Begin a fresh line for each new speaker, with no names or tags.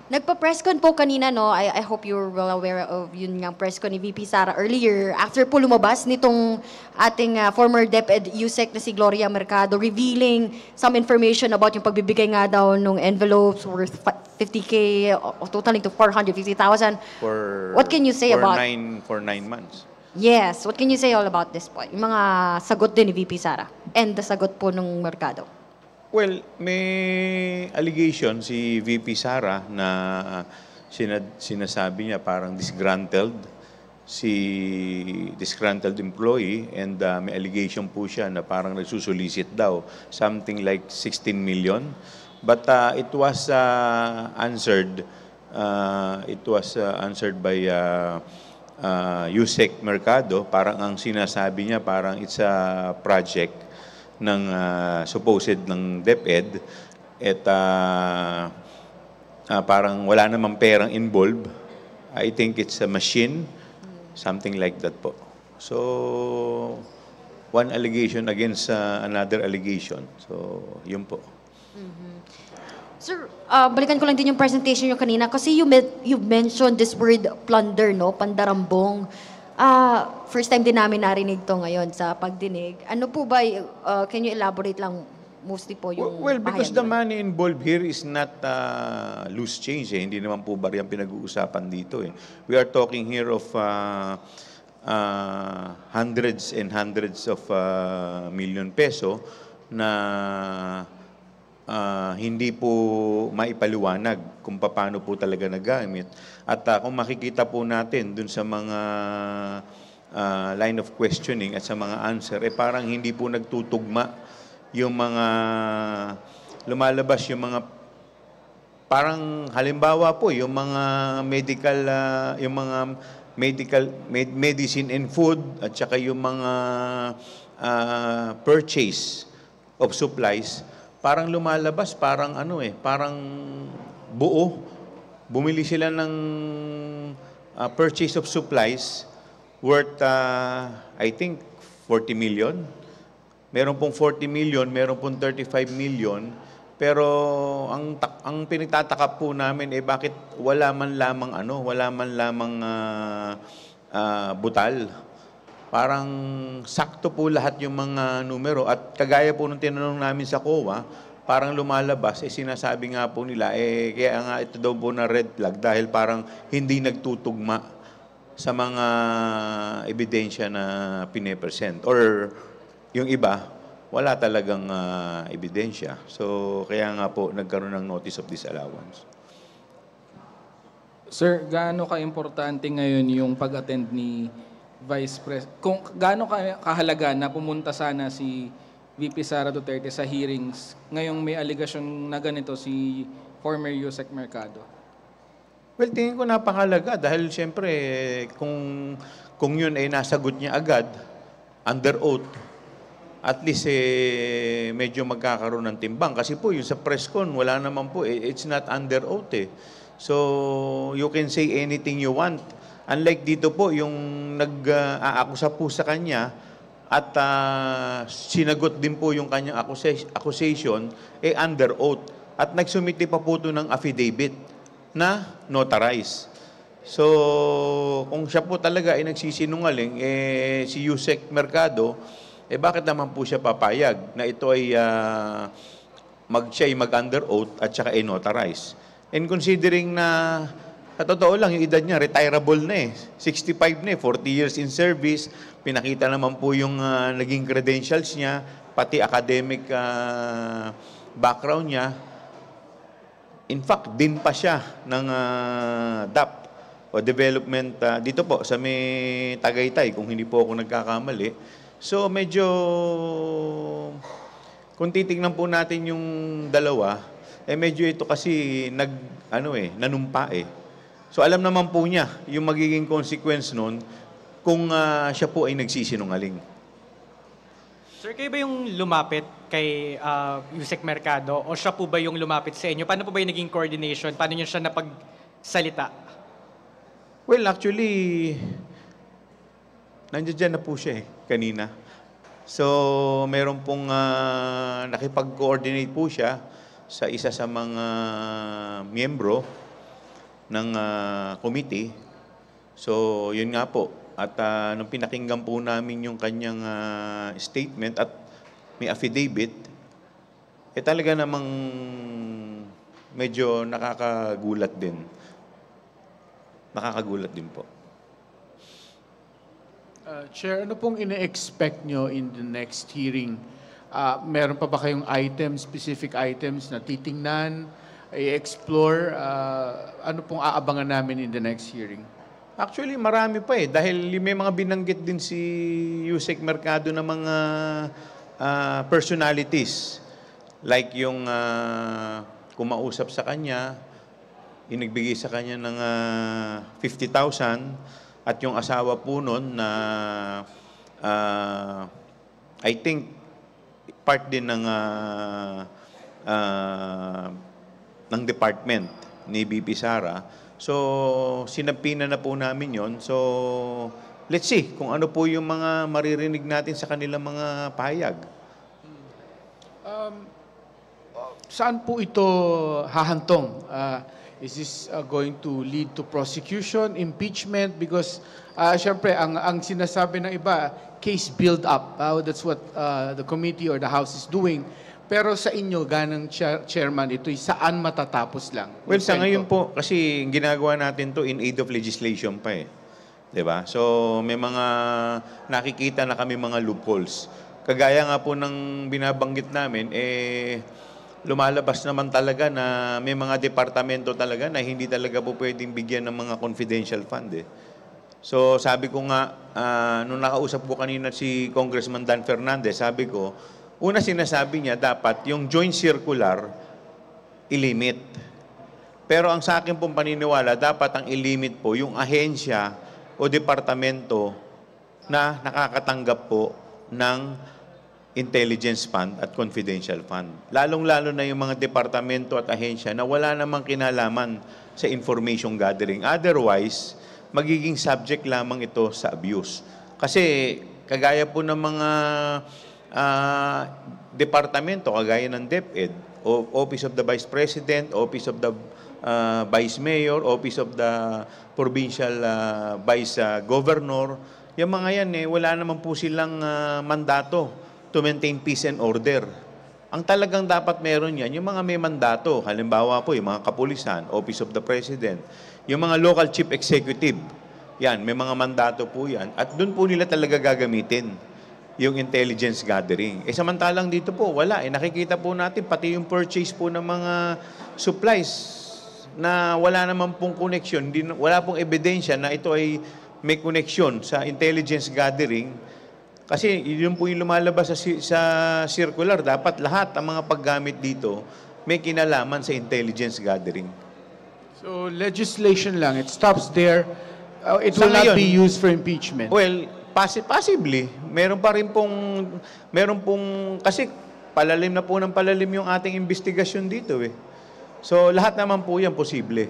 Nagpa-press con po kanina, no? I hope you're well aware of yun nga press con ni VP Sara earlier. After po lumabas nitong ating former DepEd USEC na si Gloria Mercado, revealing some information about yung pagbibigay nga daw ng envelopes worth 50K, totaling to 450,000.
For,
What can you say
for
about...
for 9 months.
Yes, what can you say all about this po? Yung mga sagot din ni VP Sara and the sagot po ng Mercado.
Well, may allegation si VP Sara na sinasabi niya parang disgruntled employee, and may allegation po siya na parang nagsusolicit daw something like 16 million. But it was answered by Yusek Mercado. Parang ang sinasabi niya parang it's a project ng supposed ng DepEd at parang wala namang perang involved. I think it's a machine, something like that po. So, one allegation against another allegation. So, yun po.
Sir, balikan ko lang din yung presentation nyo kanina kasi you mentioned this word plunder, no? Pandarambong. First time din namin narinig to ngayon sa pagdinig. Ano po ba, can you elaborate lang mostly po yung
Well, because
pahayag
the
nun?
money involved here is not loose change. Hindi naman po bariyang pinag-uusapan dito. We are talking here of hundreds and hundreds of million peso na hindi po maipaliwanag kung paano po talaga nagamit. At kung makikita po natin dun sa mga line of questioning at sa mga answer, parang hindi po nagtutugma yung mga lumalabas, yung mga parang halimbawa po, yung mga medicine and food at saka yung mga purchase of supplies, parang lumalabas, parang parang buo. Bumili sila ng purchase of supplies worth, I think, 40 million. Meron pong 40 million, meron pong 35 million. Pero ang pinagtataka po namin bakit wala man lamang butal. Parang sakto po lahat yung mga numero. At kagaya po nung tinanong namin sa COA, parang lumalabas, sinasabi nga po nila, kaya nga ito daw po na red flag dahil parang hindi nagtutugma sa mga ebidensya na pine-present. Or yung iba, wala talagang ebidensya. So, kaya nga po nagkaroon ng notice of disallowance.
Sir, gaano ka-importante ngayon yung pag-attend ni Vice President? Kung gaano kahalaga na pumunta sana si VP Sara Duterte sa hearings, ngayong may allegation na ganito si former Yusek Mercado?
Well, tingin ko napakalaga dahil siyempre kung yun ay nasagot niya agad, under oath, at least medyo magkakaroon ng timbang. Kasi po yung sa press con, wala naman po, it's not under oath eh. So, you can say anything you want. Unlike dito po, yung nag-aakusa po sa kanya at sinagot din po yung kanyang accusation, under oath. At nagsumiti pa po ito ng affidavit na notarize. So, kung siya po talaga ay nagsisinungaling, si Yusek Mercado, bakit naman po siya papayag na ito ay siya ay mag-under oath at saka ay notarize? And considering na sa totoo lang, yung edad niya, retirable na 65 na 40 years in service. Pinakita naman po yung naging credentials niya, pati academic background niya. In fact, din pa siya ng DAP o Development dito po sa may Tagaytay, kung hindi po ako nagkakamali. So medyo, kung titignan po natin yung dalawa, medyo ito kasi nanumpa So alam naman po niya yung magiging consequence nun kung siya po ay nagsisinungaling.
Sir, kayo ba yung lumapit kay Yusek Mercado o siya po ba yung lumapit sa inyo? Paano po ba yung naging coordination? Paano niyo siya napagsalita?
Well, actually, nandiyan na po siya kanina. So, meron pong nakipag-coordinate po siya sa isa sa mga miyembro ng committee. So, yun nga po. At nung pinakinggan po namin yung kanyang statement at may affidavit, talaga namang medyo nakakagulat din. Nakakagulat din po.
Chair, ano pong ine-expect nyo in the next hearing? Meron pa ba kayong items, specific items na titingnan, i-explore? Ano pong aabangan namin in the next hearing?
Actually, marami pa dahil may mga binanggit din si Yusek Mercado na mga personalities. Like yung kumausap sa kanya, inagbigay sa kanya ng 50,000 at yung asawa po nun na I think part din ng department ni BP Sara. So, sinapina na po namin yon. So, let's see kung ano po yung mga maririnig natin sa kanilang mga pahayag.
Saan po ito hahantong? Is this going to lead to prosecution, impeachment? Because, syempre, ang sinasabi ng iba, case build-up. That's what the committee or the House is doing. Pero sa inyo, ganang chairman, ito'y saan matatapos lang?
Well, sa ngayon po, kasi ginagawa natin to in aid of legislation pa Diba? So, may mga nakikita na kami mga loopholes. Kagaya nga po ng binabanggit namin, lumalabas naman talaga na may mga departamento talaga na hindi talaga po pwedeng bigyan ng mga confidential fund So, sabi ko nga, nung nakausap ko kanina si Congressman Dan Fernandez, sabi ko, una sinasabi niya, dapat yung joint circular, ilimit. Pero ang sa akin pong paniniwala, dapat ang ilimit po yung ahensya o departamento na nakakatanggap po ng intelligence fund at confidential fund. Lalong-lalo na yung mga departamento at ahensya na wala namang kinalaman sa information gathering. Otherwise, magiging subject lamang ito sa abuse. Kasi kagaya po ng mga departamento, kagaya ng DepEd, Office of the Vice President, Office of the Vice Mayor, Office of the Provincial Vice Governor, yung mga yan wala naman po silang mandato to maintain peace and order. Ang talagang dapat meron yan, yung mga may mandato, halimbawa po yung mga kapulisan, Office of the President, yung mga local chief executive, yan, may mga mandato po yan, at doon po nila talaga gagamitin yung intelligence gathering. Samantalang dito po, wala. Nakikita po natin, pati yung purchase po ng mga supplies na wala naman pong connection, wala pong ebidensya na ito ay may connection sa intelligence gathering. Kasi yun po yung lumalabas sa circular. Dapat lahat ang mga paggamit dito may kinalaman sa intelligence gathering. So,
legislation lang. It stops there. It will not be used for impeachment.
Well, possibly. Meron pong, kasi palalim na po ng palalim yung ating investigasyon dito So, lahat naman po yan posible.